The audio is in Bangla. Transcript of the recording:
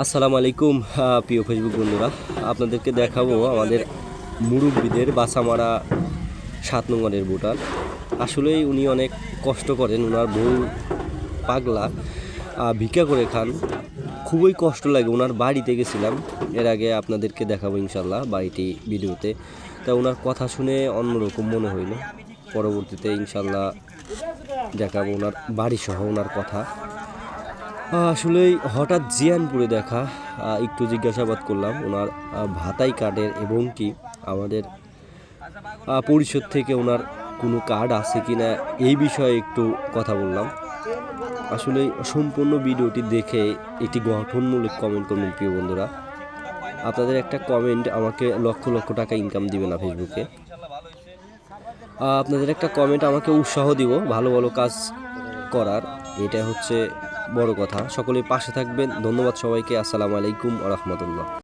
আসসালামু আলাইকুম প্রিয় ফেসবুক বন্ধুরা, আপনাদেরকে দেখাবো আমাদের মুরব্বীদের বাসা মারা 7 নং ওয়ার্ডের ভোটার। আসলেই উনি অনেক কষ্ট করেন, ওনার বউ পাগলা, ভিক্ষা করে খান, খুবই কষ্ট লাগে। ওনার বাড়িতে গেছিলাম এর আগে, আপনাদেরকে দেখাবো ইনশাল্লাহ বাড়িটি ভিডিওতে। তা ওনার কথা শুনে অন্যরকম মনে হইল, পরবর্তীতে ইনশাল্লাহ দেখাবো ওনার বাড়ি সহ ওনার কথা। আসলেই হঠাৎ জিয়ানপুরে দেখা, একটু জিজ্ঞাসাবাদ করলাম ওনার ভাতাই কার্ডের এবং কি আমাদের পরিষদ থেকে ওনার কোনো কার্ড আছে কি না এই বিষয়ে একটু কথা বললাম। আসলে সম্পূর্ণ ভিডিওটি দেখে একটি গঠনমূলক কমেন্ট করবেন প্রিয় বন্ধুরা। আপনাদের একটা কমেন্ট আমাকে লক্ষ লক্ষ টাকা ইনকাম দিবে না ফেসবুকে। আপনাদের একটা কমেন্ট আমাকে উৎসাহ দিব ভালো ভালো কাজ করার, এটা হচ্ছে বড় কথা। সকলে পাশে থাকবেন। ধন্যবাদ সবাইকে। আসসালামু আলাইকুম ওয়া রাহমাতুল্লাহ।